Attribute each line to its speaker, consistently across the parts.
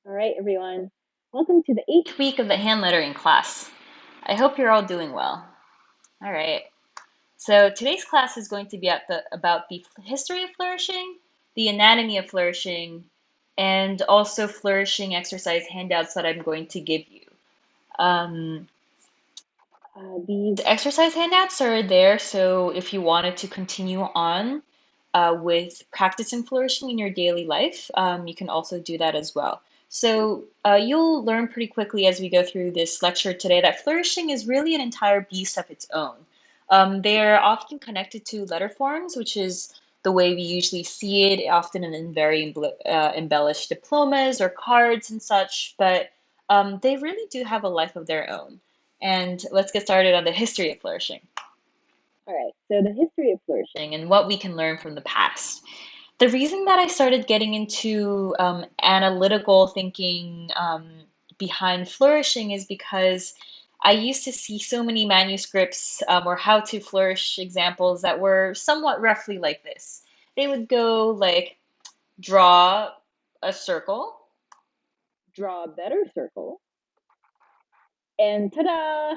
Speaker 1: All right, everyone. Welcome to the eighth week of the hand lettering class. I hope you're all doing well. All right. So today's class is going to be about the history of flourishing, the anatomy of flourishing, and also flourishing exercise handouts that I'm going to give you. Um, these exercise handouts are there, so if you wanted to continue on with practicing flourishing in your daily life, you can also do that as well. So you'll learn pretty quickly as we go through this lecture today that flourishing is really an entire beast of its own. They're often connected to letter forms, which is the way we usually see it, often in very embellished diplomas or cards and such, but they really do have a life of their own. And let's get started on the history of flourishing. All right, so the history of flourishing and what we can learn from the past. The reason that I started getting into analytical thinking behind flourishing is because I used to see so many manuscripts or how to flourish examples that were somewhat roughly like this. They would go like draw a circle, draw a better circle, and ta-da!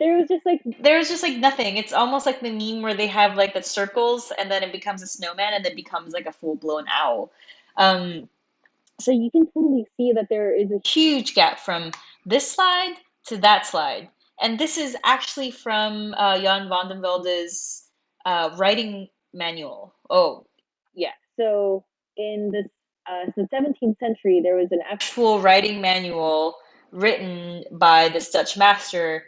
Speaker 1: There was just like nothing. It's almost like the meme where they have like the circles and then it becomes a snowman and then becomes like a full-blown owl. Um, so you can totally see that there is a huge gap from this slide to that slide. And this is actually from Jan van den Velde's writing manual. Oh, yeah. So in the 17th century, there was an actual writing manual written by this Dutch master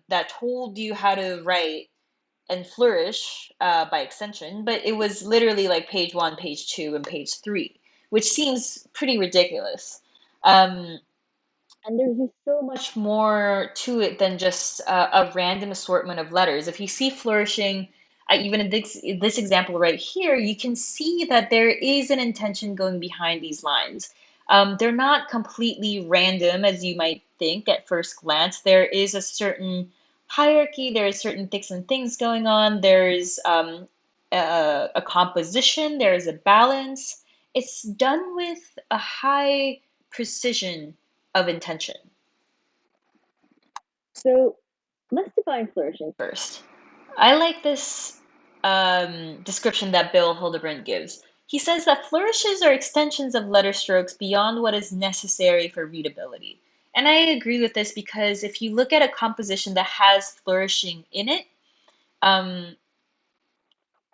Speaker 1: that told you how to write and flourish by extension, but it was literally like page one, page two, and page three, which seems pretty ridiculous. Um, and there's just so much more to it than just a random assortment of letters. If you see flourishing, even in this example right here, you can see that there is an intention going behind these lines. They're not completely random as you might think at first glance. There is a certain hierarchy, there is certain thicks and things going on, there's a composition, there is a balance. It's done with a high precision of intention. So let's define flourishing first. I like this description that Bill Hildebrand gives. He says that flourishes are extensions of letter strokes beyond what is necessary for readability. And I agree with this because if you look at a composition that has flourishing in it, um,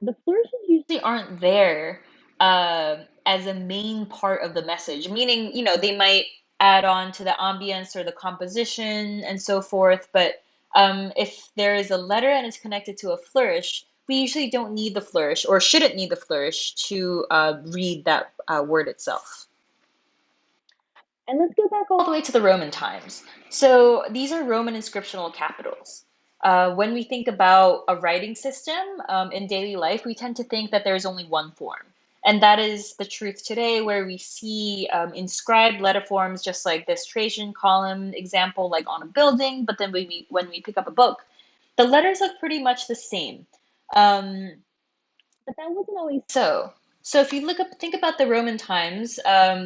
Speaker 1: the flourishes usually aren't there as a main part of the message, meaning, they might add on to the ambience or the composition and so forth. But if there is a letter and it's connected to a flourish, we usually don't need the flourish or shouldn't need the flourish to read that word itself. And let's go back all the way to the Roman times. So these are Roman inscriptional capitals. When we think about a writing system in daily life, we tend to think that there's only one form. And that is the truth today, where we see inscribed letter forms, just like this Trajan column example, like on a building. But then when we pick up a book, the letters look pretty much the same. Um, but that wasn't always so. So if you think about the Roman times,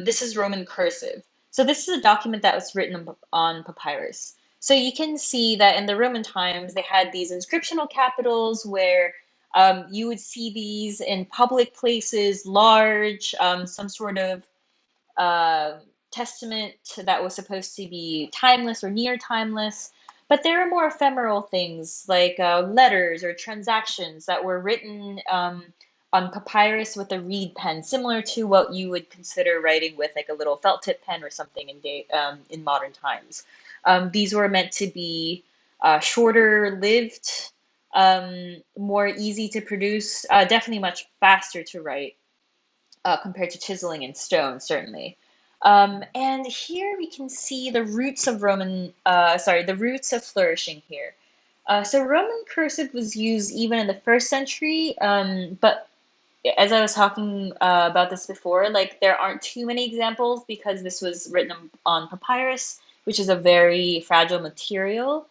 Speaker 1: this is Roman cursive. So this is a document that was written on papyrus. So you can see that in the Roman times, they had these inscriptional capitals where you would see these in public places, large, some sort of uh, testament that was supposed to be timeless or near timeless. But there are more ephemeral things like letters or transactions that were written on papyrus with a reed pen, similar to what you would consider writing with like a little felt tip pen or something in modern times. These were meant to be shorter lived, more easy to produce, definitely much faster to write compared to chiseling in stone, certainly. And here we can see the roots of the roots of flourishing here. So Roman cursive was used even in the first century, but as I was talking about this before, like there aren't too many examples because this was written on papyrus, which is a very fragile material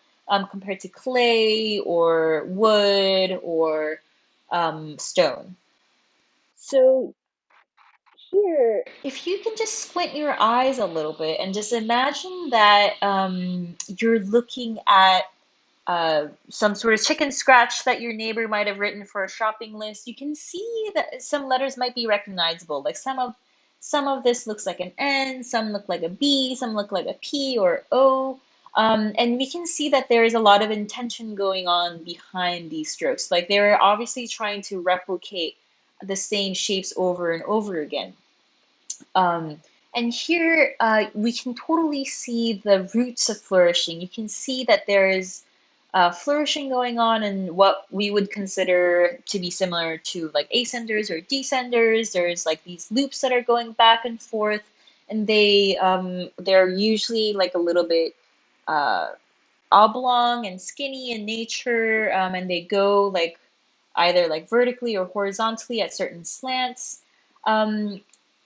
Speaker 1: compared to clay or wood or stone. So here If you can just squint your eyes a little bit and just imagine that you're looking at some sort of chicken scratch that your neighbor might have written for a shopping list, you can see that some letters might be recognizable. Like some of this looks like an N, some look like a B, some look like a P or O. And we can see that there is a lot of intention going on behind these strokes. Like they're obviously trying to replicate the same shapes over and over again. Um, and here we can totally see the roots of flourishing. You can see that there is flourishing going on in what we would consider to be similar to like ascenders or descenders. There's like these loops that are going back and forth, and they're usually like a little bit uh, oblong and skinny in nature, and they go like either like vertically or horizontally at certain slants. Um,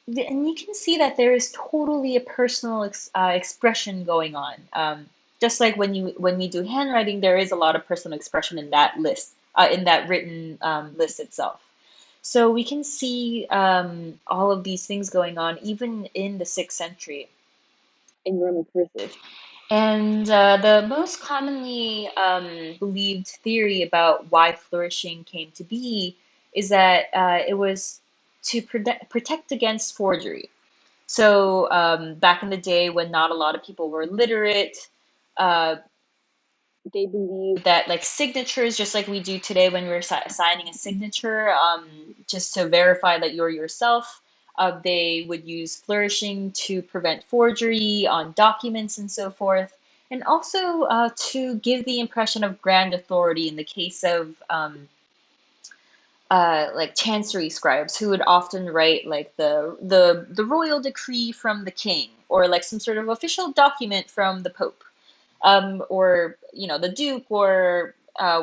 Speaker 1: and you can see that there is totally a personal expression going on. Just like when we do handwriting, there is a lot of personal expression in that list, in that written list itself. So we can see all of these things going on even in the 6th century in Roman cursive. And the most commonly believed theory about why flourishing came to be is that it was to protect against forgery. So back in the day when not a lot of people were literate, uh, they believe that like signatures, just like we do today when we're signing a signature, just to verify that you're yourself, they would use flourishing to prevent forgery on documents and so forth, and also to give the impression of grand authority in the case of like chancery scribes who would often write like the royal decree from the king or like some sort of official document from the pope, or the Duke or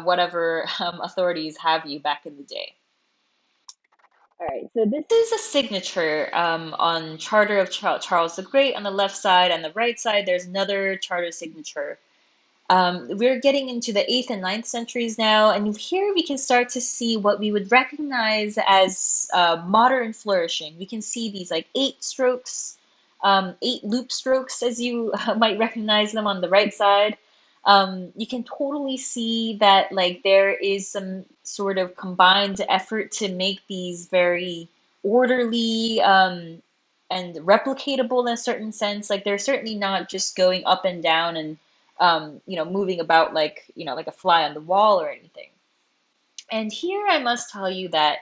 Speaker 1: whatever authorities have you back in the day. All right, so this is a signature on Charter of Charles the Great on the left side. On the right side, there's another charter signature. We're getting into the 8th and 9th centuries now, and here we can start to see what we would recognize as modern flourishing. We can see these like 8 strokes, 8 loop strokes, as you might recognize them on the right side. You can totally see that like there is some sort of combined effort to make these very orderly and replicatable in a certain sense. Like they're certainly not just going up and down and moving about like, like a fly on the wall or anything. And here I must tell you that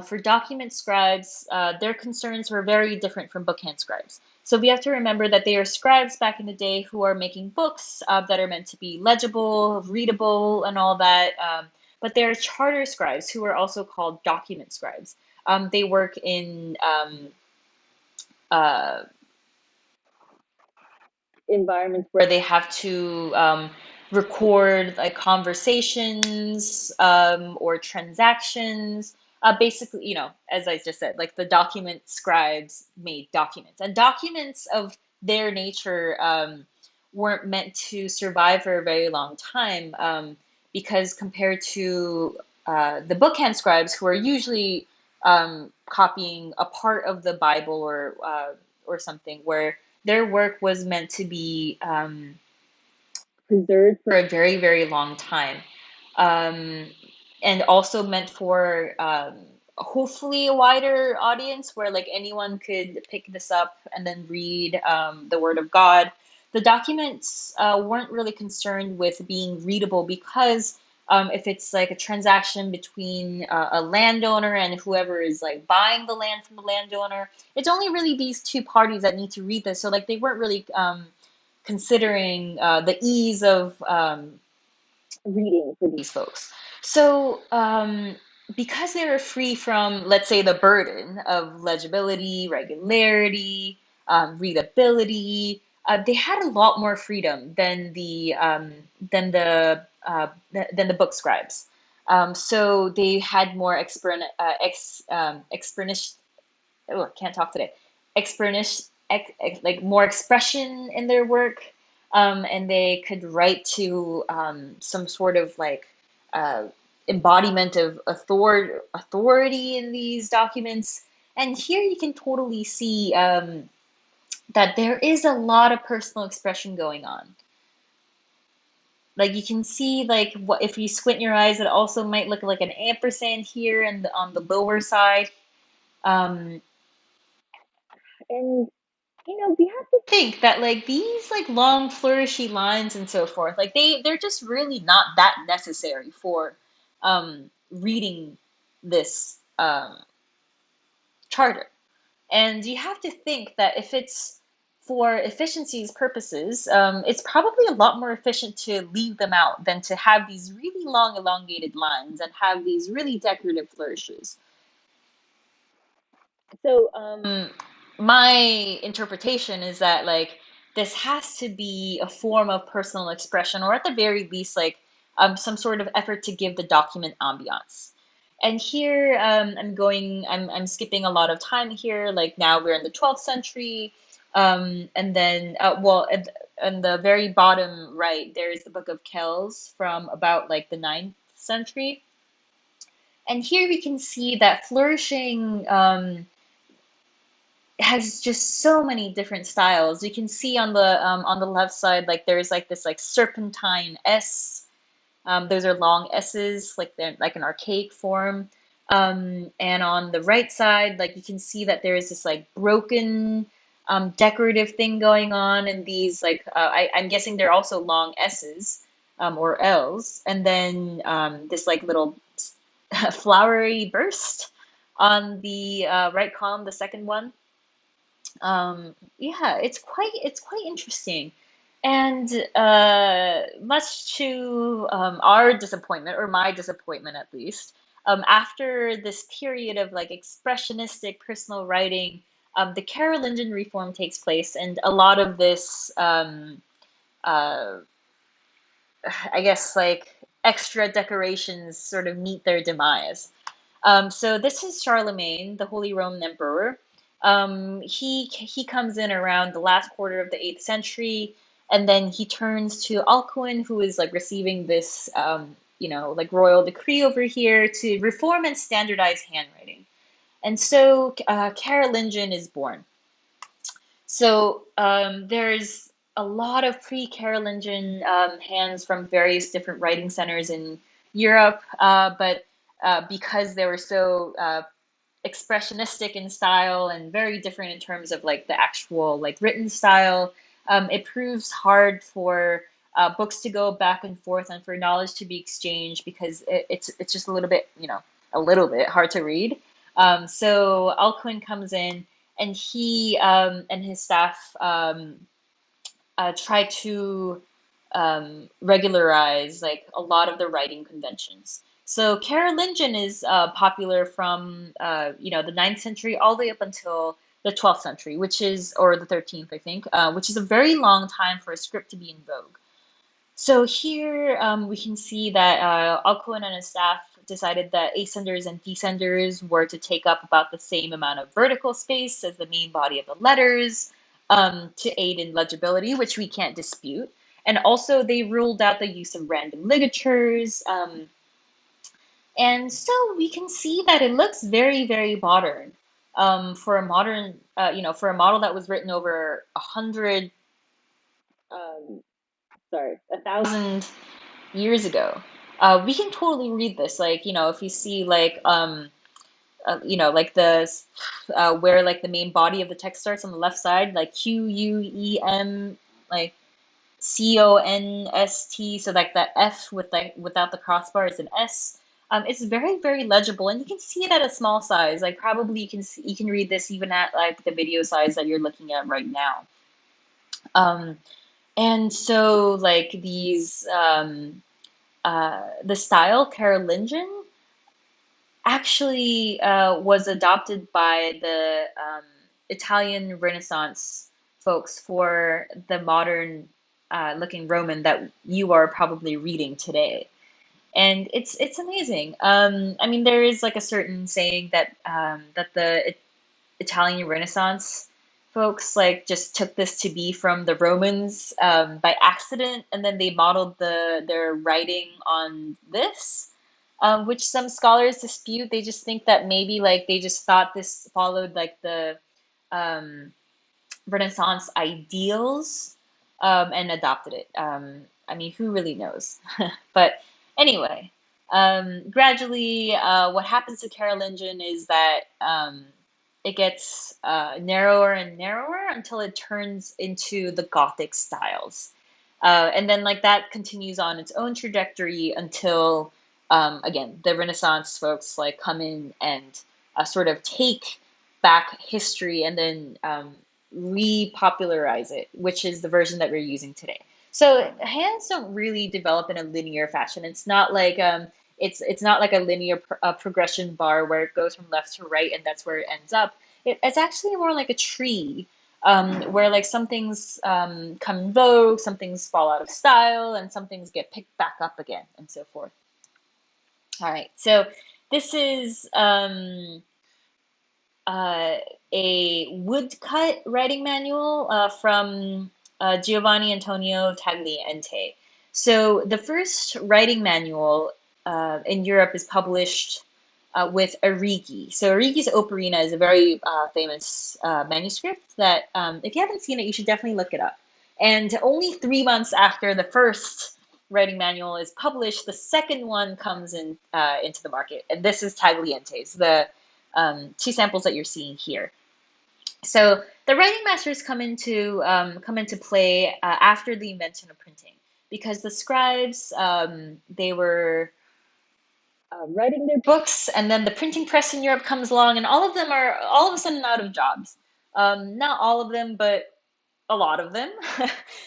Speaker 1: for document scribes, their concerns were very different from bookhand scribes. So we have to remember that they are scribes back in the day who are making books that are meant to be legible, readable, and all that. But there are charter scribes who are also called document scribes. They work in uh, environments where they have to record like conversations or transactions. Basically, as I just said, like the document scribes made documents, and documents of their nature weren't meant to survive for a very long time, because compared to the bookhand scribes, who are usually copying a part of the Bible or something, where their work was meant to be preserved for a very, very long time, um, and also meant for hopefully a wider audience where like anyone could pick this up and then read the Word of God. The documents weren't really concerned with being readable because if it's like a transaction between a landowner and whoever is like buying the land from the landowner, it's only really these two parties that need to read this. So like they weren't really considering the ease of reading for these folks. So, because they were free from, let's say, the burden of legibility, regularity, readability, they had a lot more freedom than the book scribes. So they had more oh, I can't talk today. Like more expression in their work, and they could write to some sort of like uh, embodiment of authority in these documents. And here you can totally see that there is a lot of personal expression going on. Like you can see, like what if you squint your eyes, it also might look like an ampersand here and on the lower side. Um, and we have to think that like these like long flourishy lines and so forth, like they're just really not that necessary for reading this charter. And you have to think that if it's for efficiency's purposes, it's probably a lot more efficient to leave them out than to have these really long elongated lines and have these really decorative flourishes. So, my interpretation is that like this has to be a form of personal expression, or at the very least, like some sort of effort to give the document ambiance. And here, I'm skipping a lot of time here. Like now we're in the 12th century, and then, on the very bottom right, there is the Book of Kells from about like the 9th century. And here we can see that flourishing. Has just so many different styles. You can see on the left side, like there's like this like serpentine S. Those are long S's, like they're like an archaic form. And on the right side, like you can see that there is this like broken decorative thing going on, and these like I'm guessing they're also long S's or L's, and then this like little flowery burst on the right column, the second one. Yeah, it's quite interesting, and much to our disappointment, or my disappointment at least, after this period of like expressionistic personal writing, the Carolingian reform takes place, and a lot of this, uh, I guess, like extra decorations sort of meet their demise. So this is Charlemagne, the Holy Roman Emperor. He comes in around the last quarter of the 8th century, and then he turns to Alcuin, who is like receiving this, like royal decree over here to reform and standardize handwriting. And so Carolingian is born. So there's a lot of pre-Carolingian hands from various different writing centers in Europe, but because they were so expressionistic in style and very different in terms of like the actual like written style, it proves hard for books to go back and forth and for knowledge to be exchanged because it's just a little bit, a little bit hard to read. So Alcuin comes in, and he and his staff try to regularize like a lot of the writing conventions. So Carolingian is popular from the 9th century all the way up until the 12th century, which is, or the 13th, I think, which is a very long time for a script to be in vogue. So here we can see that Alcuin and his staff decided that ascenders and descenders were to take up about the same amount of vertical space as the main body of the letters, to aid in legibility, which we can't dispute. And also they ruled out the use of random ligatures. And so we can see that it looks very, very modern, for a modern, for a model that was written over 100, um, sorry, 1,000 years ago. We can totally read this. Like, if you see like, like the where like the main body of the text starts on the left side, like Quem, like Const. So like that F with like without the crossbar is an S. It's very, very legible, and you can see it at a small size. Like probably you can read this even at like the video size that you're looking at right now. Um, and so like the style Carolingian actually was adopted by the Italian Renaissance folks for the modern looking Roman that you are probably reading today. And it's amazing. I mean, there is like a certain saying that that the Italian Renaissance folks like just took this to be from the Romans by accident, and then they modeled their writing on this. which some scholars dispute. They just think that maybe like they just thought this followed like the um, Renaissance ideals and adopted it. I mean, who really knows? But anyway, gradually, what happens to Carolingian is that it gets narrower and narrower until it turns into the Gothic styles. And then, like, that continues on its own trajectory until, again, the Renaissance folks like come in and sort of take back history and then repopularize it, which is the version that we're using today. So hands don't really develop in a linear fashion. It's not like a linear progression bar where it goes from left to right and that's where it ends up. It's actually more like a tree, where like some things come in vogue, some things fall out of style, and some things get picked back up again, and so forth. All right, so this is uh, a woodcut writing manual from Giovanni Antonio Tagliente. So the first writing manual in Europe is published with Arrighi. So Arrighi's Operina is a very famous manuscript that, if you haven't seen it, you should definitely look it up. And only 3 months after the first writing manual is published, the second one comes in into the market, and this is Tagliente's, the two samples that you're seeing here. So the writing masters come into play after the invention of printing, because the scribes they were writing their books, and then the printing press in Europe comes along, and all of them are all of a sudden out of jobs. Not all of them, but a lot of them.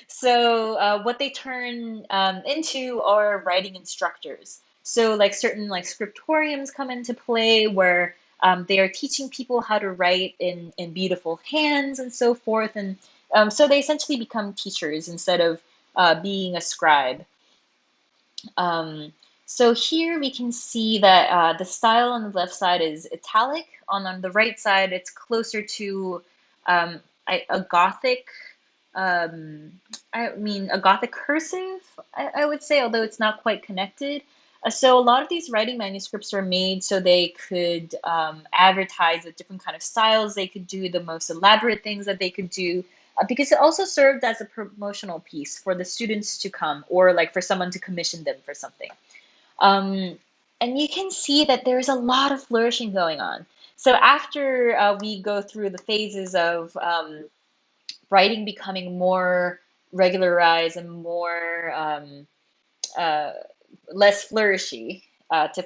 Speaker 1: So what they turn into are writing instructors. So like certain like scriptoriums come into play where they are teaching people how to write in beautiful hands and so forth. And so they essentially become teachers instead of being a scribe. Um, so here we can see that the style on the left side is italic. On the right side, it's closer to um, a Gothic, um, I mean, a Gothic cursive, I would say, although it's not quite connected. So a lot of these writing manuscripts are made so they could advertise the different kind of styles they could do, the most elaborate things that they could do, because it also served as a promotional piece for the students to come or like for someone to commission them for something. Um, and you can see that there's a lot of flourishing going on. So after we go through the phases of writing becoming more regularized and more uh, less flourishy, to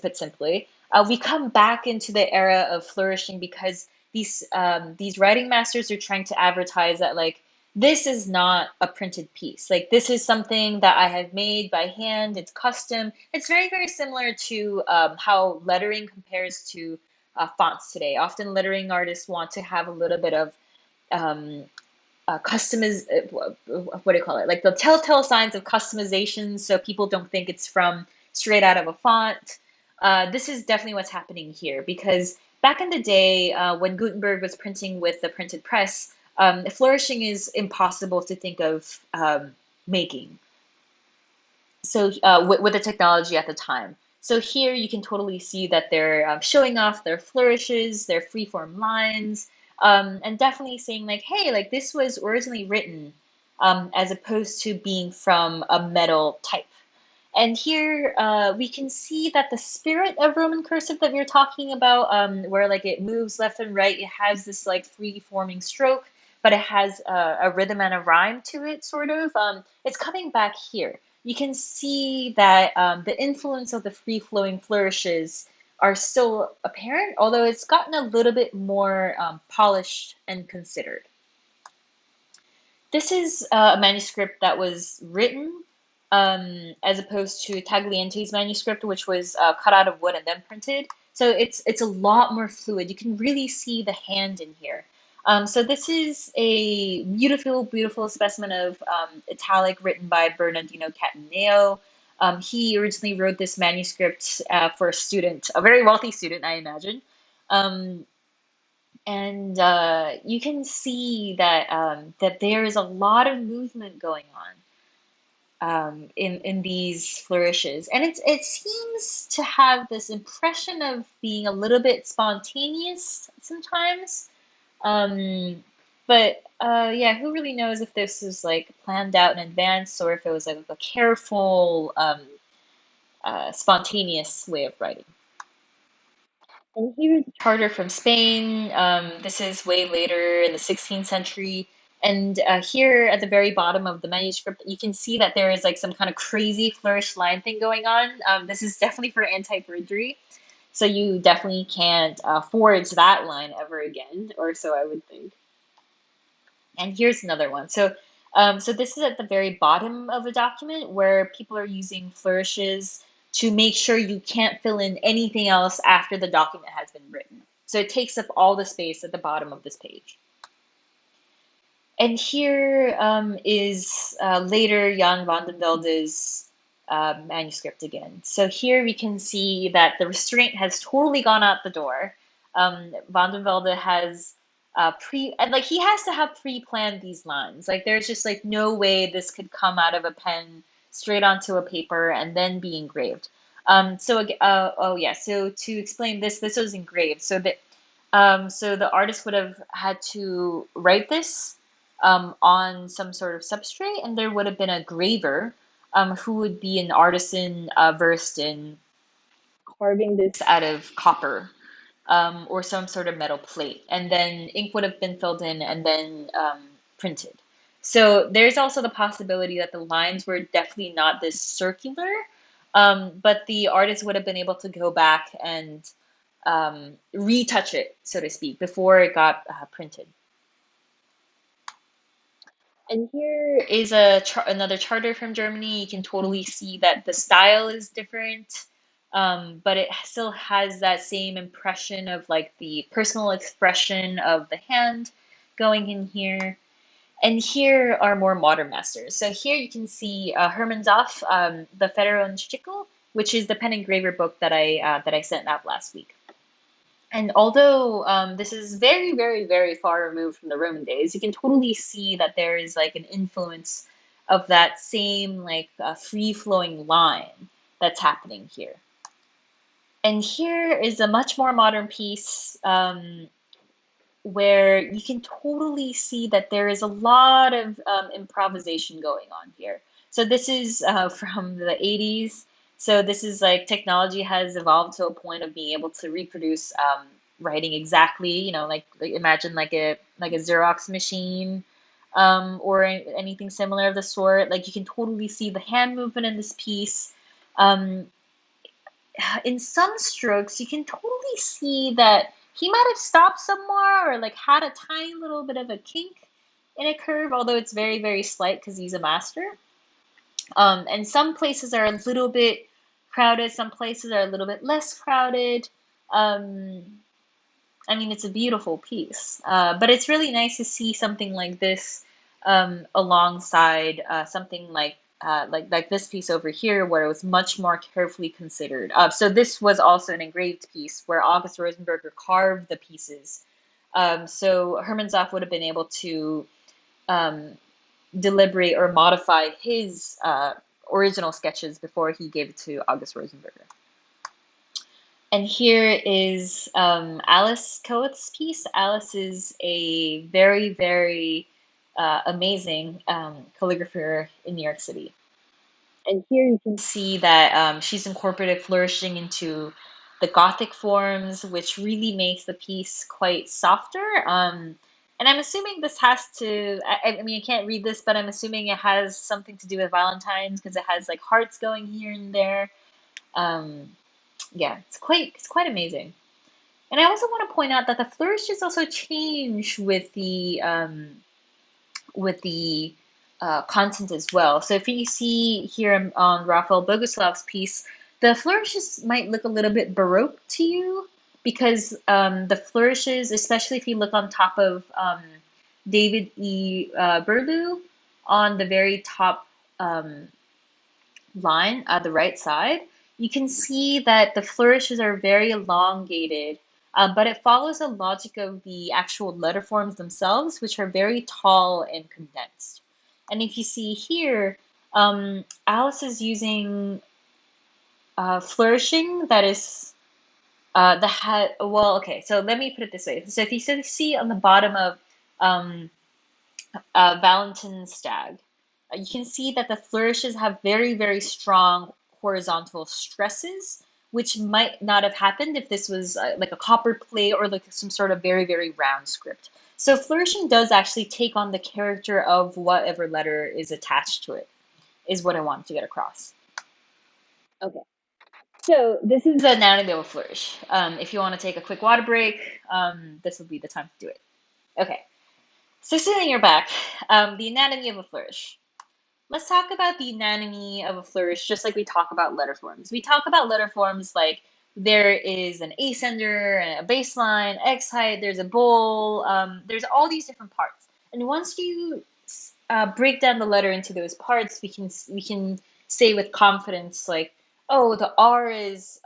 Speaker 1: put simply. We come back into the era of flourishing because these writing masters are trying to advertise that like this is not a printed piece. Like this is something that I have made by hand. It's custom. It's very similar to how lettering compares to fonts today. Often lettering artists want to have a little bit of um, customiz what do you call it? Like the telltale signs of customization, so people don't think it's from straight out of a font. This is definitely what's happening here because back in the day, when Gutenberg was printing with the printed press, flourishing is impossible to think of making. So with the technology at the time. So here you can totally see that they're showing off their flourishes, their freeform lines, and definitely saying like, hey, like this was originally written as opposed to being from a metal type. And here we can see that the spirit of Roman cursive that we are talking about, where like it moves left and right, it has this like free forming stroke, but it has a rhythm and a rhyme to it, sort of. It's coming back here. You can see that the influence of the free flowing flourishes are still apparent, although it's gotten a little bit more polished and considered. This is a manuscript that was written as opposed to Tagliente's manuscript, which was cut out of wood and then printed. So it's a lot more fluid. You can really see the hand in here. So this is a beautiful specimen of italic written by Bernardino Cataneo. He originally wrote this manuscript for a student, a very wealthy student, I imagine. Um, and you can see that that there is a lot of movement going on. in these flourishes, and it seems to have this impression of being a little bit spontaneous sometimes. But yeah, who really knows if this was like planned out in advance or if it was like a careful, spontaneous way of writing. And here's a charter from Spain. This is way later in the 16th century. And here at the very bottom of the manuscript, you can see that there is like some kind of crazy flourished line thing going on. This is definitely for anti-perjury. So you definitely can't forge that line ever again, or so I would think. And here's another one. So this is at the very bottom of a document where people are using flourishes to make sure you can't fill in anything else after the document has been written. So it takes up all the space at the bottom of this page. And here is later Jan van den Velde's manuscript again. So here we can see that the restraint has totally gone out the door. Van den Velde has like he has to have pre-planned these lines. Like there's just like no way this could come out of a pen straight onto a paper and then be engraved. Oh yeah, so to explain this, this was engraved. So the artist would have had to write this on some sort of substrate, and there would have been a graver who would be an artisan versed in carving this out of copper or some sort of metal plate, and then ink would have been filled in and then printed. So there's also the possibility that the lines were definitely not this circular, but the artist would have been able to go back and retouch it, so to speak, before it got printed. And here is another charter from Germany. You can totally see that the style is different, but it still has that same impression of like the personal expression of the hand going in here. And here are more modern masters. So here you can see Hermann Zoff, the Federer and Stickel, which is the pen engraver book that I sent out last week. And although this is very, very, very far removed from the Roman days, you can totally see that there is like an influence of that same like free-flowing line that's happening here. And here is a much more modern piece where you can totally see that there is a lot of improvisation going on here. So this is from the 80s. So this is like technology has evolved to a point of being able to reproduce writing exactly, like imagine like a Xerox machine or anything similar of the sort. Like you can totally see the hand movement in this piece. Um, in some strokes, you can totally see that he might have stopped somewhere or like had a tiny little bit of a kink in a curve, although it's very, very slight because he's a master. And some places are a little bit crowded, some places are a little bit less crowded. Um, I mean, it's a beautiful piece, but it's really nice to see something like this alongside something like this piece over here, where it was much more carefully considered. So this was also an engraved piece where August Rosenberger carved the pieces. So Hermann Zoff would have been able to um, deliberate or modify his original sketches before he gave it to August Rosenberger. And here is Alice Coates' piece. Alice is a very, very amazing calligrapher in New York City. And here you can see that she's incorporated flourishing into the Gothic forms, which really makes the piece quite softer. And I'm assuming this has to, I mean, I can't read this, but I'm assuming it has something to do with Valentine's because it has like hearts going here and there. Um, yeah, it's quite amazing. And I also want to point out that the flourishes also change with the content as well. So if you see here on Raphael Boguslav's piece, the flourishes might look a little bit baroque to you because the flourishes, especially if you look on top of David E. Berlew on the very top um, line at the right side, you can see that the flourishes are very elongated, but it follows the logic of the actual letter forms themselves, which are very tall and condensed. And if you see here, Alice is using flourishing, that is the hat. Well, okay, so let me put it this way. So if you see on the bottom of um, Valentin's stag, you can see that the flourishes have very, very strong horizontal stresses, which might not have happened if this was like a copper plate or like some sort of very, very round script. So flourishing does actually take on the character of whatever letter is attached to it, is what I wanted to get across. Okay. So this is the anatomy of a flourish. If you want to take a quick water break, this would be the time to do it. Okay. So sitting your back, the anatomy of a flourish. Let's talk about the anatomy of a flourish, just like we talk about letter forms. We talk about letter forms like there is an ascender and a baseline, X height, there's a bowl, there's all these different parts. And once you break down the letter into those parts, we can say with confidence like, oh, the R is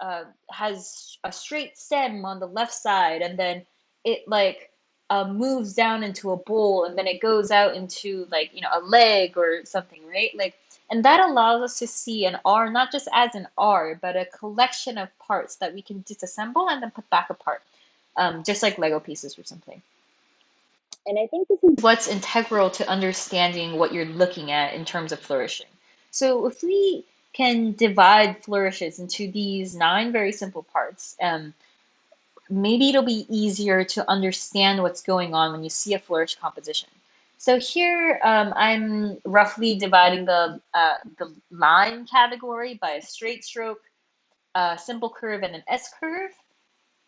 Speaker 1: has a straight stem on the left side, and then it like moves down into a bowl, and then it goes out into like a leg or something, right? Like, and that allows us to see an R not just as an R, but a collection of parts that we can disassemble and then put back apart, just like Lego pieces or something. And I think this is what's integral to understanding what you're looking at in terms of flourishing. So if we can divide flourishes into these 9 very simple parts, maybe it'll be easier to understand what's going on when you see a flourish composition. So here I'm roughly dividing the line category by a straight stroke, a simple curve, and an S curve,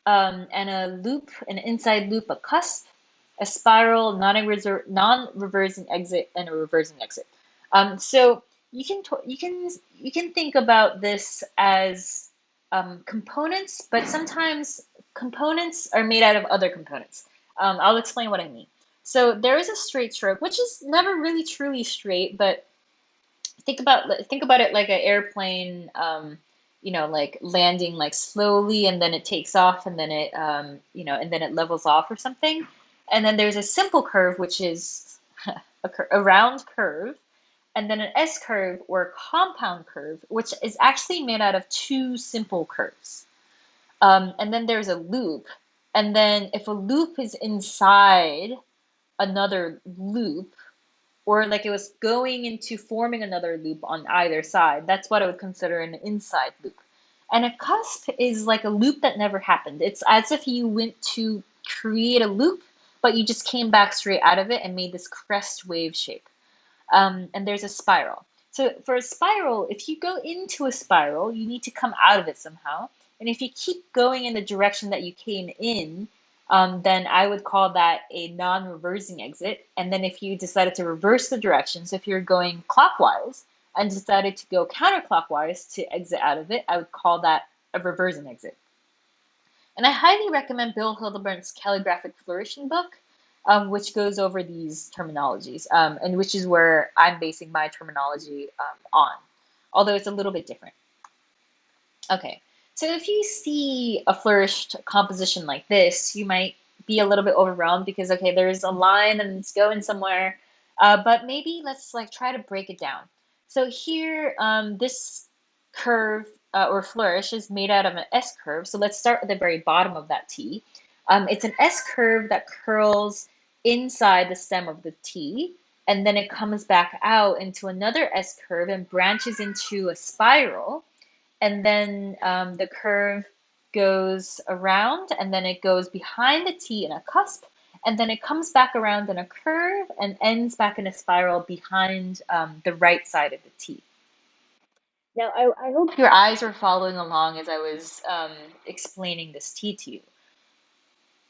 Speaker 1: and a loop, an inside loop, a cusp, a spiral, non-reversing exit, and a reversing exit. So you can think about this as components, but sometimes components are made out of other components. I'll explain what I mean. So there is a straight stroke, which is never really truly straight, but think about it like an airplane, like landing like slowly, and then it takes off, and then and then it levels off or something. And then there's a simple curve, which is a round curve, and then an S curve or a compound curve, which is actually made out of 2 simple curves. And then there's a loop, and then if a loop is inside another loop, or like it was going into forming another loop on either side. That's what I would consider an inside loop. And a cusp is like a loop that never happened. It's as if you went to create a loop, but you just came back straight out of it and made this crest wave shape. And there's a spiral. So for a spiral, if you go into a spiral, you need to come out of it somehow. And if you keep going in the direction that you came in, then I would call that a non-reversing exit. And then if you decided to reverse the direction, so if you're going clockwise and decided to go counterclockwise to exit out of it, I would call that a reversing exit. And I highly recommend Bill Hildebrandt's Calligraphic Flourishing book, which goes over these terminologies, and which is where I'm basing my terminology on, although it's a little bit different. Okay, so if you see a flourished composition like this, you might be a little bit overwhelmed because, okay, there's a line and it's going somewhere, but maybe let's like try to break it down. So here, this curve or flourish is made out of an S curve. So let's start at the very bottom of that T. It's an S curve that curls inside the stem of the T, and then it comes back out into another S curve and branches into a spiral, and then the curve goes around, and then it goes behind the T in a cusp, and then it comes back around in a curve and ends back in a spiral behind the right side of the T. Now, I hope your eyes were following along as I was explaining this T to you.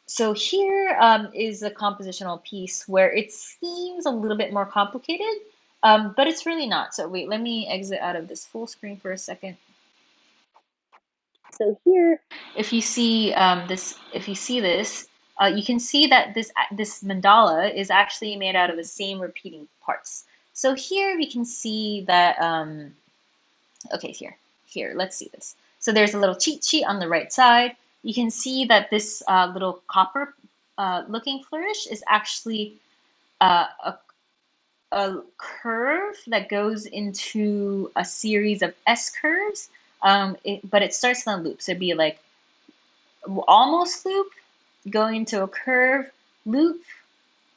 Speaker 1: So here is a compositional piece where it seems a little bit more complicated, but it's really not. So wait, let me exit out of this full screen for a second. So here, if you see this, you can see that this mandala is actually made out of the same repeating parts. So here we can see that. Okay, here, let's see this. So there's a little cheat sheet on the right side. You can see that this little copper looking flourish is actually a a curve that goes into a series of S curves, but it starts in a loop. So it'd be like almost loop, going into a curve, loop,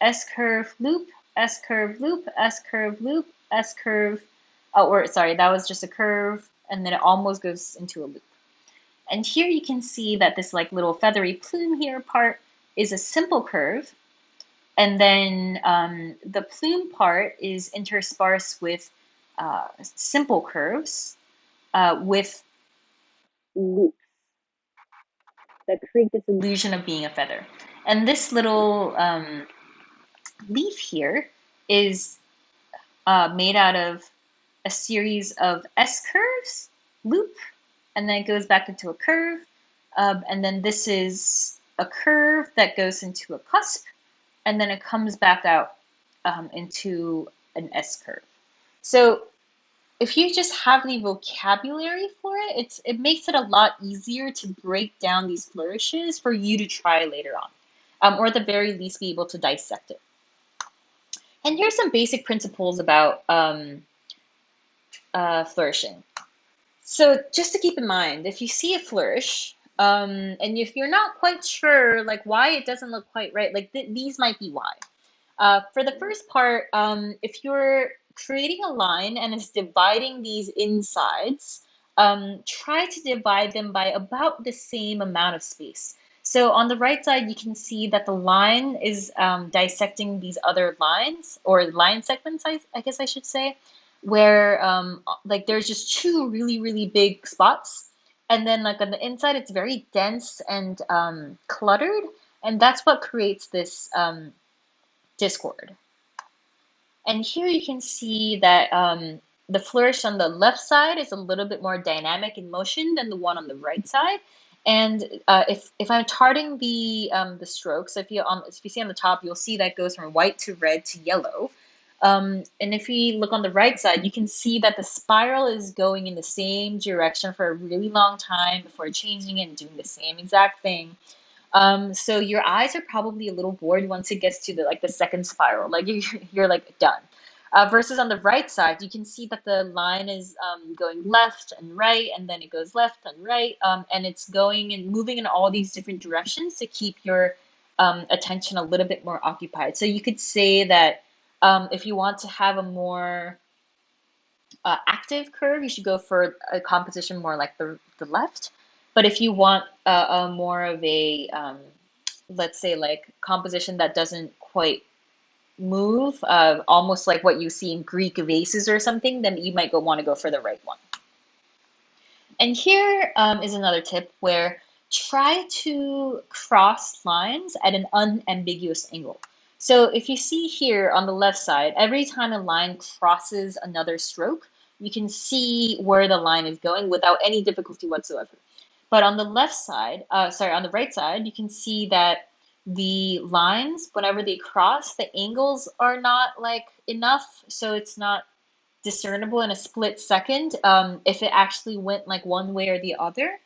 Speaker 1: S curve, loop, S curve, loop, S curve, loop, S curve. Oh, or sorry, that was just a curve, and then it almost goes into a loop. And here you can see that this like little feathery plume here part is a simple curve, and then the plume part is interspersed with simple curves with loops that create this illusion of being a feather. And this little leaf here is made out of a series of S curves, loop, and then it goes back into a curve. And then this is a curve that goes into a cusp, and then it comes back out into an S curve. So if you just have the vocabulary for it, it makes it a lot easier to break down these flourishes for you to try later on, or at the very least be able to dissect it. And here's some basic principles about flourishing. So just to keep in mind, if you see a flourish, and if you're not quite sure like why it doesn't look quite right, like these might be why. For the first part, if you're creating a line and it's dividing these insides, try to divide them by about the same amount of space. So on the right side, you can see that the line is dissecting these other lines, or line segments, I guess I should say, where like there's just two really, really big spots. And then like on the inside, it's very dense and cluttered. And that's what creates this discord. And here you can see that the flourish on the left side is a little bit more dynamic in motion than the one on the right side. And if I'm charting the strokes, if you see on the top, you'll see that goes from white to red to yellow. And if we look on the right side, you can see that the spiral is going in the same direction for a really long time before changing it and doing the same exact thing. So your eyes are probably a little bored once it gets to the second spiral. Like you're like done. Versus on the right side, you can see that the line is going left and right, and then it goes left and right, and it's going and moving in all these different directions to keep your attention a little bit more occupied. So you could say that if you want to have a more active curve, you should go for a composition more like the left. But if you want a more of a, let's say, like composition that doesn't quite move, almost like what you see in Greek vases or something, then you might want to go for the right one. And here is another tip where try to cross lines at an unambiguous angle. So if you see here on the left side, every time a line crosses another stroke, you can see where the line is going without any difficulty whatsoever. But on the left side, on the right side, you can see that the lines, whenever they cross, the angles are not like enough, so it's not discernible in a split second if it actually went like one way or the other.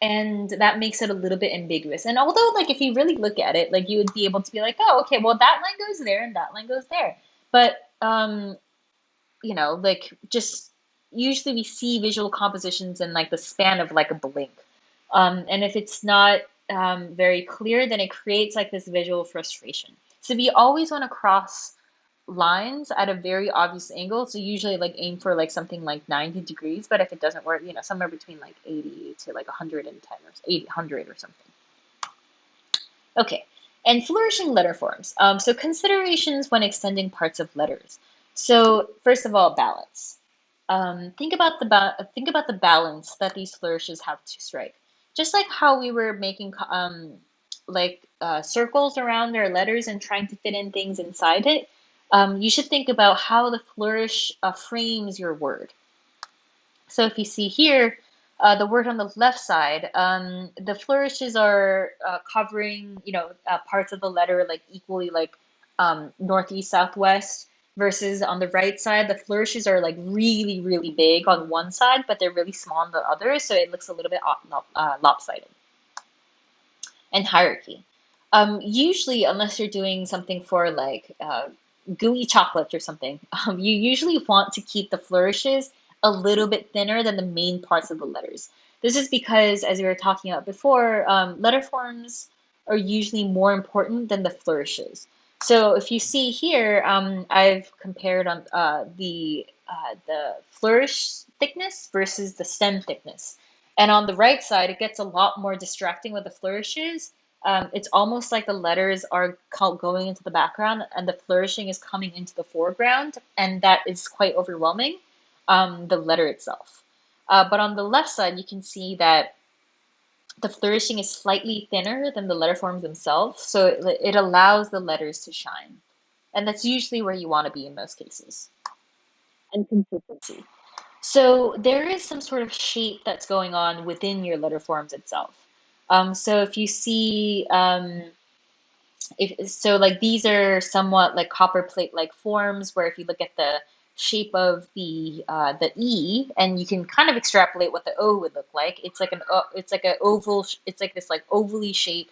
Speaker 1: And that makes it a little bit ambiguous. And although, like, if you really look at it, like, you would be able to be like, oh, okay, well, that line goes there and that line goes there. But, like, just usually we see visual compositions in like the span of like a blink. And if it's not very clear, then it creates like this visual frustration. So we always want to cross lines at a very obvious angle. So usually like aim for like something like 90 degrees, but if it doesn't work, somewhere between like 80 to like 110 or 800 or something. Okay, and flourishing letter forms. So considerations when extending parts of letters. So first of all, balance. Think about the balance that these flourishes have to strike. Just like how we were making circles around their letters and trying to fit in things inside it, you should think about how the flourish frames your word. So if you see here, the word on the left side, the flourishes are covering, parts of the letter like equally, like northeast, southwest, versus on the right side, the flourishes are like really, really big on one side, but they're really small on the other, so it looks a little bit lopsided. And hierarchy. Usually, unless you're doing something for like gooey chocolate or something, you usually want to keep the flourishes a little bit thinner than the main parts of the letters. This is because, as we were talking about before, letter forms are usually more important than the flourishes. So if you see here, I've compared on the flourish thickness versus the stem thickness. And on the right side, it gets a lot more distracting with the flourishes. It's almost like the letters are going into the background and the flourishing is coming into the foreground, and that is quite overwhelming, the letter itself. But on the left side, you can see that the flourishing is slightly thinner than the letter forms themselves, so it allows the letters to shine. And that's usually where you want to be in most cases. And consistency. So there is some sort of shape that's going on within your letter forms itself. So if you see, if so, like these are somewhat like copper plate like forms, where if you look at the shape of the E, and you can kind of extrapolate what the O would look like. It's like an oval. It's like this like ovally shape,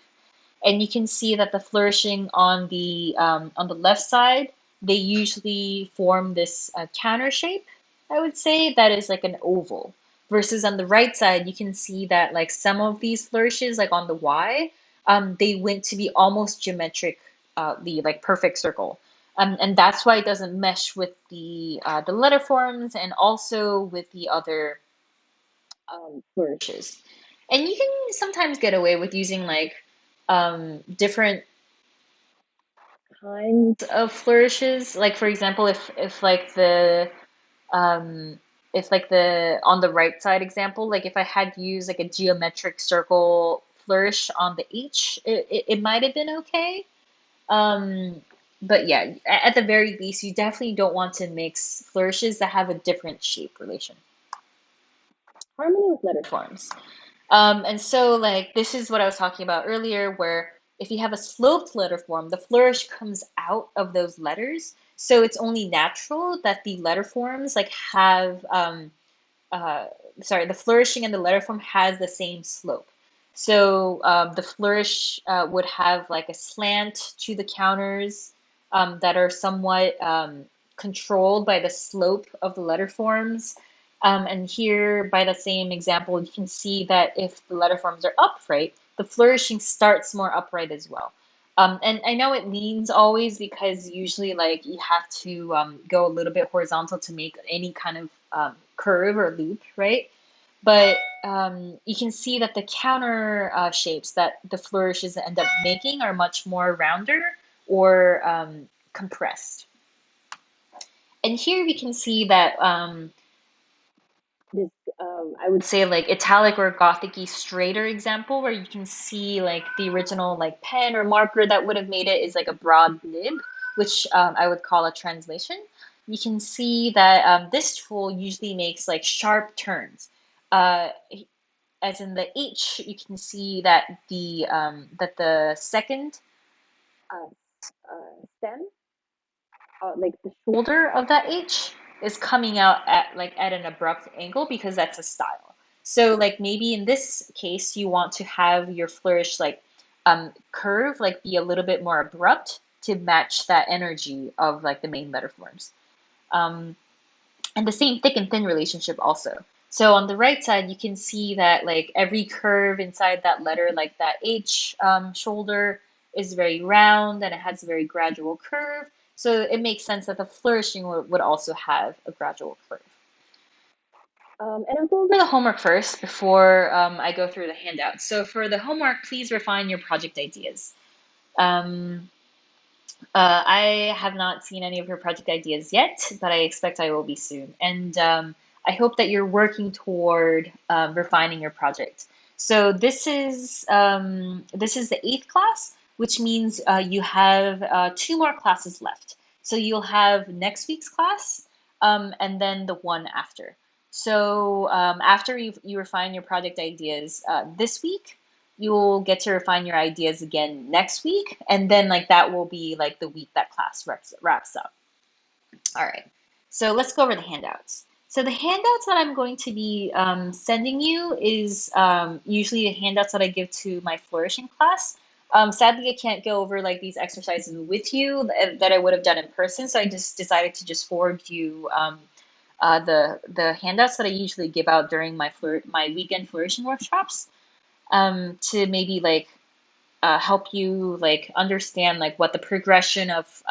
Speaker 1: and you can see that the flourishing on the left side, they usually form this counter shape, I would say, that is like an oval. Versus on the right side, you can see that like some of these flourishes, like on the Y, they went to be almost geometric, the like perfect circle. And that's why it doesn't mesh with the letter forms and also with the other flourishes. And you can sometimes get away with using like different kinds of flourishes. Like for example, um if like the on the right side example, like if I had used like a geometric circle flourish on the H, it might have been okay. Um, but yeah, at the very least, you definitely don't want to mix flourishes that have a different shape relation. Harmony with letter forms. And so, like, this is what I was talking about earlier, where if you have a sloped letter form, the flourish comes out of those letters. So it's only natural that the letter forms like have uh, the flourishing and the letter form has the same slope. So the flourish would have like a slant to the counters that are somewhat controlled by the slope of the letter forms. And here, by the same example, you can see that if the letter forms are upright, the flourishing starts more upright as well. And I know it leans always because usually like you have to go a little bit horizontal to make any kind of curve or loop, right? But you can see that the counter shapes that the flourishes end up making are much more rounder or compressed. And here we can see that this I would say like italic or gothicy straighter example where you can see like the original like pen or marker that would have made it is like a broad nib, which I would call a translation. You can see that this tool usually makes like sharp turns. Uh, as in the H, you can see that the second uh, stem, like the shoulder of that H is coming out at an abrupt angle because that's a style. So like maybe in this case you want to have your flourish like curve like be a little bit more abrupt to match that energy of like the main letter forms. Um, and the same thick and thin relationship also. So on the right side, you can see that like every curve inside that letter, like that H shoulder is very round and it has a very gradual curve. So it makes sense that the flourishing would also have a gradual curve. And I'll go over the homework first before I go through the handouts. So for the homework, please refine your project ideas. Um, I have not seen any of her project ideas yet, but I expect I will be soon. And I hope that you're working toward refining your project. So this is the eighth class, which means you have two more classes left. So you'll have next week's class and then the one after. So after you refine your project ideas this week, you'll get to refine your ideas again next week, and then like that will be like the week that class wraps up. All right, so let's go over the handouts. So the handouts that I'm going to be sending you is usually the handouts that I give to my flourishing class. Sadly, I can't go over like these exercises with you that I would have done in person, so I just decided to just forward you the handouts that I usually give out during my weekend flourishing workshops, to maybe like help you like understand like what the progression of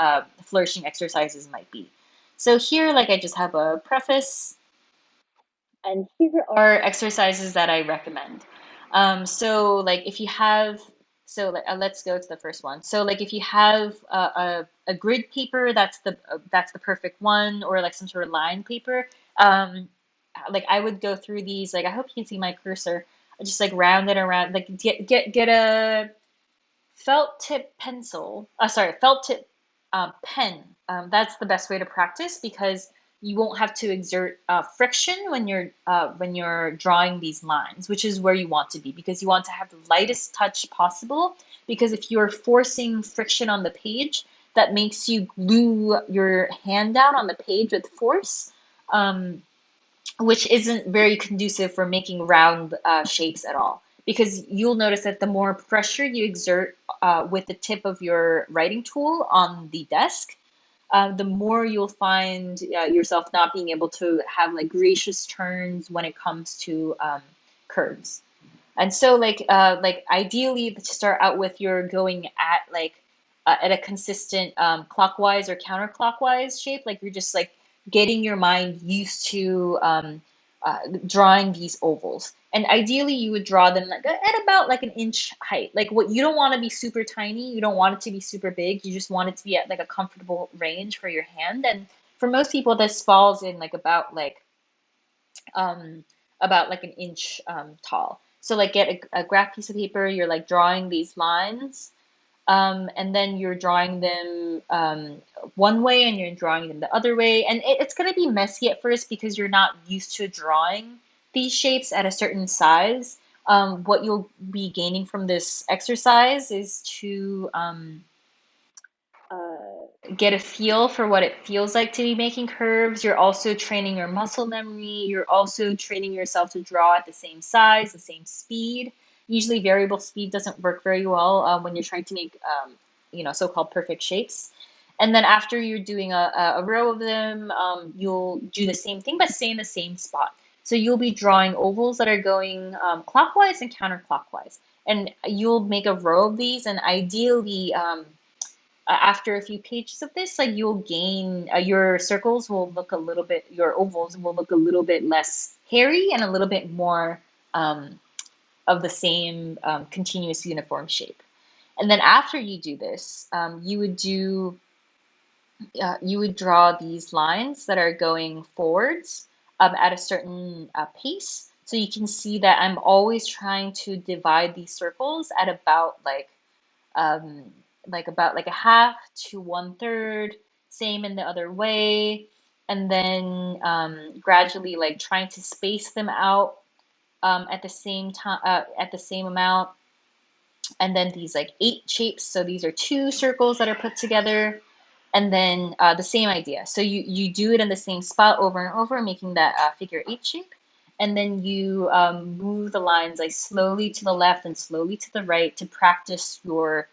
Speaker 1: flourishing exercises might be. So here, like I just have a preface, and here are exercises that I recommend. So like if you have, so like, let's go to the first one. So like if you have a grid paper, that's the perfect one, or like some sort of line paper. Like I would go through these. Like I hope you can see my cursor. Just like round it around. Like get a felt tip pencil, sorry, felt tip pen. That's the best way to practice because you won't have to exert friction when you're drawing these lines, which is where you want to be because you want to have the lightest touch possible. Because if you're forcing friction on the page, that makes you glue your hand down on the page with force. Which isn't very conducive for making round shapes at all. Because you'll notice that the more pressure you exert with the tip of your writing tool on the desk, the more you'll find yourself not being able to have like gracious turns when it comes to curves. And so like ideally to start out with you're going at like at a consistent clockwise or counterclockwise shape. Like you're just like getting your mind used to drawing these ovals. And ideally you would draw them like at about like an inch height. Like what you don't want to be super tiny, you don't want it to be super big, you just want it to be at like a comfortable range for your hand. And for most people this falls in like um, about like an inch tall. So like get a graph piece of paper, you're like drawing these lines, and then you're drawing them one way and you're drawing them the other way. And it's going to be messy at first because you're not used to drawing these shapes at a certain size. What you'll be gaining from this exercise is to get a feel for what it feels like to be making curves. You're also training your muscle memory. You're also training yourself to draw at the same size, the same speed. Usually, variable speed doesn't work very well when you're trying to make, so-called perfect shapes. And then after you're doing a row of them, you'll do the same thing, but stay in the same spot. So you'll be drawing ovals that are going clockwise and counterclockwise. And you'll make a row of these, and ideally, after a few pages of this, like you'll gain your circles will look a little bit, your ovals will look a little bit less hairy and a little bit more of the same continuous uniform shape. And then after you do this, you would draw these lines that are going forwards at a certain pace. So you can see that I'm always trying to divide these circles at um, about like a half to one third, same in the other way, and then gradually like trying to space them out at the same time at the same amount, and then these like eight shapes. So these are two circles that are put together, and then the same idea. So you do it in the same spot over and over, making that figure eight shape. And then you move the lines like slowly to the left and slowly to the right to practice your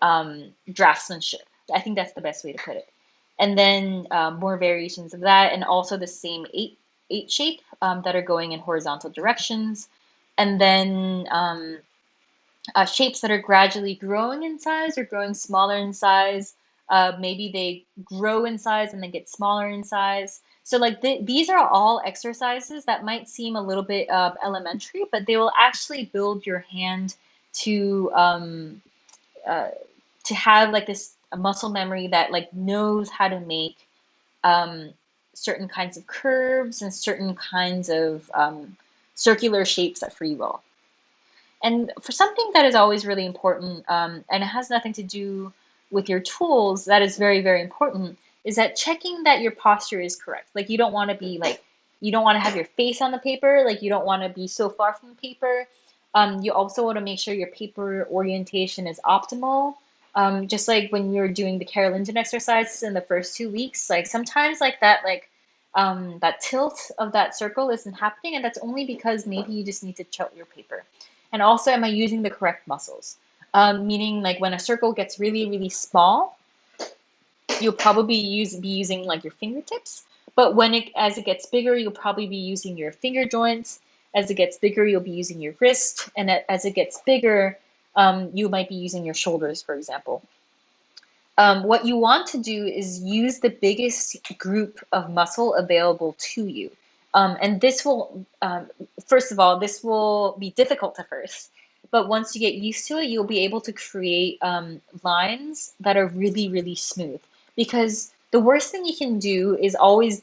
Speaker 1: draftsmanship. I think that's the best way to put it. And then more variations of that, and also the same eight shape that are going in horizontal directions. And then shapes that are gradually growing in size or growing smaller in size. Maybe they grow in size and then get smaller in size. So like these are all exercises that might seem a little bit elementary, but they will actually build your hand to uh, to have like this a muscle memory that like knows how to make um, certain kinds of curves and certain kinds of circular shapes at free roll. And for something that is always really important, and it has nothing to do with your tools, that is very, very important, is that checking that your posture is correct. Like you don't want to be like, you don't want to have your face on the paper, like you don't want to be so far from the paper. You also want to make sure your paper orientation is optimal. Just like when you're doing the Carolinian exercises in the first 2 weeks, like sometimes that tilt of that circle isn't happening, and that's only because maybe you just need to tilt your paper. And also, am I using the correct muscles? Meaning like when a circle gets really, really small, you'll probably be using like your fingertips. But as it gets bigger, you'll probably be using your finger joints. As it gets bigger, you'll be using your wrist, and as it gets bigger, you might be using your shoulders, for example. What you want to do is use the biggest group of muscle available to you. And this will, first of all, this will be difficult at first. But once you get used to it, you'll be able to create lines that are really, really smooth. Because the worst thing you can do is always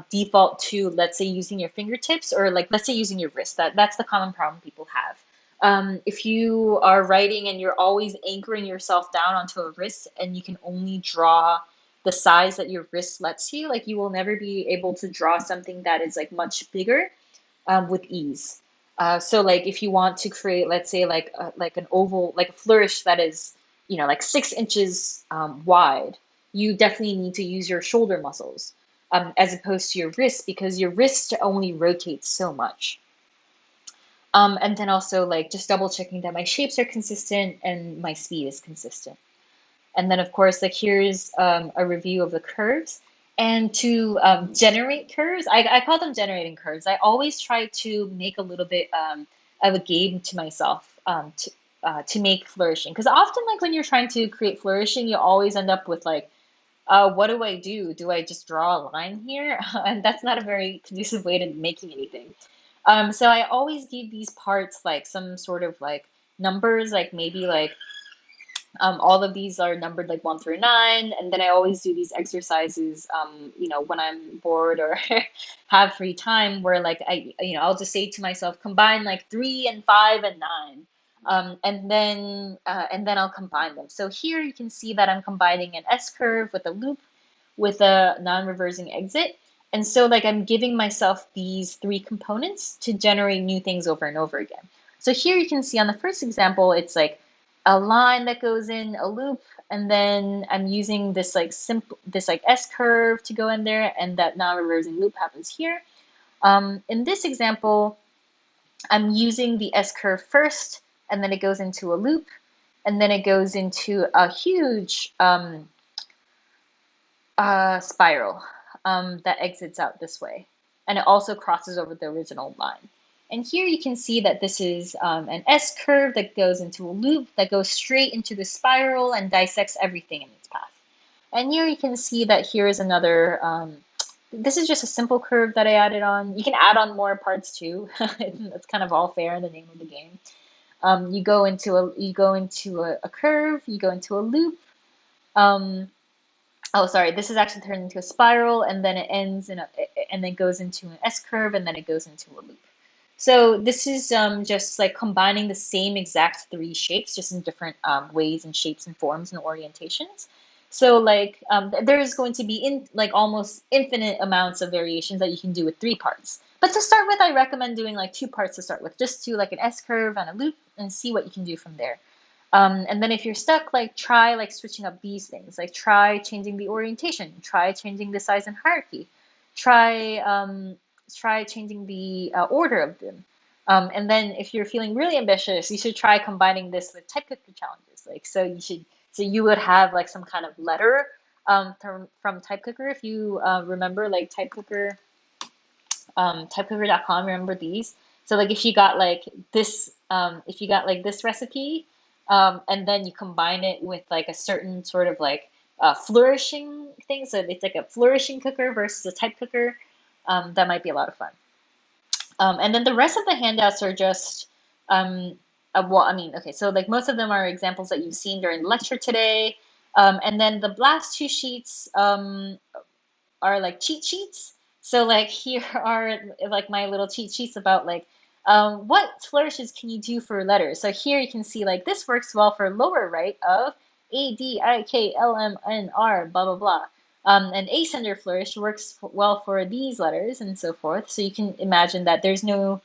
Speaker 1: default to, let's say, using your fingertips or like, let's say, using your wrist. That's the common problem people have. If you are writing and you're always anchoring yourself down onto a wrist and you can only draw the size that your wrist lets you, like you will never be able to draw something that is like much bigger with ease. So like if you want to create, let's say like an oval, like a flourish that is, like 6 inches wide, you definitely need to use your shoulder muscles as opposed to your wrist because your wrist only rotates so much. And then also like just double checking that my shapes are consistent and my speed is consistent. And then of course, like here's a review of the curves. And to generate curves, I call them generating curves. I always try to make a little bit of a game to myself to make flourishing. Because often like when you're trying to create flourishing, you always end up with like, what do I do? Do I just draw a line here? And that's not a very conducive way to making anything. So I always give these parts like some sort of like numbers, like maybe like all of these are numbered like 1 through 9, and then I always do these exercises, when I'm bored or have free time, where like I'll just say to myself, combine like 3 and 5 and 9, and then I'll combine them. So here you can see that I'm combining an S curve with a loop with a non-reversing exit. And so like I'm giving myself these three components to generate new things over and over again. So here you can see on the first example, it's like a line that goes in a loop, and then I'm using this like simple this like S curve to go in there, and that non-reversing loop happens here. In this example, I'm using the S curve first, and then it goes into a loop, and then it goes into a huge spiral that exits out this way. And it also crosses over the original line. And here you can see that this is an S curve that goes into a loop that goes straight into the spiral and dissects everything in its path. And here you can see that here is another, this is just a simple curve that I added on. You can add on more parts too. It's kind of all fair in the name of the game. You go into a curve, you go into a loop. Oh, sorry, this is actually turned into a spiral, and then it ends and then goes into an S curve, and then it goes into a loop. So this is just like combining the same exact three shapes, just in different ways and shapes and forms and orientations. So like there's going to be like almost infinite amounts of variations that you can do with 3 parts. But to start with, I recommend doing like 2 parts to start with. Just do like an S curve and a loop and see what you can do from there. And then if you're stuck, like try like switching up these things. Like try changing the orientation, try changing the size and hierarchy, try try changing the order of them. And then if you're feeling really ambitious, you should try combining this with type cooker challenges. Like so you would have like some kind of letter from type cooker if you remember like typecooker.com, remember these? So like if you got like this recipe, and then you combine it with like a certain sort of like flourishing thing, so it's like a flourishing cooker versus a type cooker, that might be a lot of fun. And then the rest of the handouts are just well, I mean, okay, so like most of them are examples that you've seen during the lecture today. And then the last 2 sheets are like cheat sheets. So like here are like my little cheat sheets about like what flourishes can you do for letters. So here you can see like this works well for lower right of ADIKLMNR blah blah blah. An ascender flourish works well for these letters and so forth. So you can imagine that there's no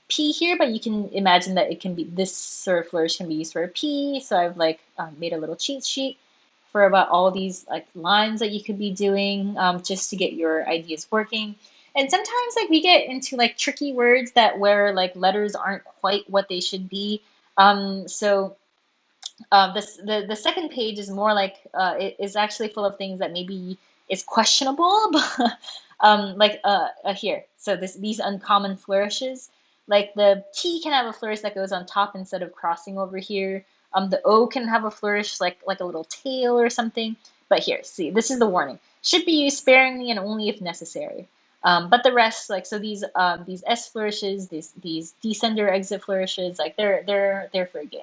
Speaker 1: P here, but you can imagine that it can be this sort of flourish can be used for a P. So I've like made a little cheat sheet for about all these like lines that you could be doing just to get your ideas working. And sometimes like we get into like tricky words that where like letters aren't quite what they should be. So The second page is more like it is actually full of things that maybe is questionable, but like here. So these uncommon flourishes, like the T can have a flourish that goes on top instead of crossing over here. The O can have a flourish like a little tail or something. But here, see, this is the warning. Should be used sparingly and only if necessary. But the rest, like so, these S flourishes, these descender exit flourishes, like they're for a game.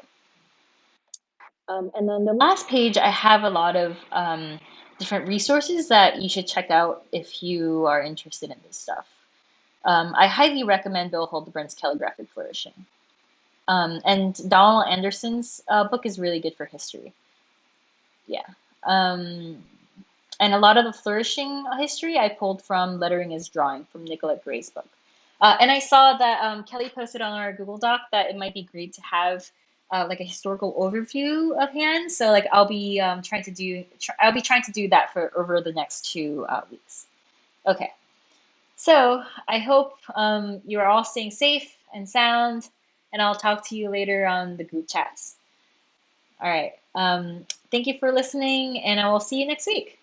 Speaker 1: And then the last page, I have a lot of different resources that you should check out if you are interested in this stuff. I highly recommend Bill Hildebrand's Calligraphic Flourishing. And Donald Anderson's book is really good for history. Yeah. Um, and a lot of the flourishing history I pulled from Lettering is Drawing from Nicolette Gray's book. And I saw that Kelly posted on our Google Doc that it might be great to have like a historical overview of hands. So like I'll be trying to do that for over the next 2 weeks. Okay. So I hope you're all staying safe and sound, and I'll talk to you later on the group chats. All right. Thank you for listening, and I will see you next week.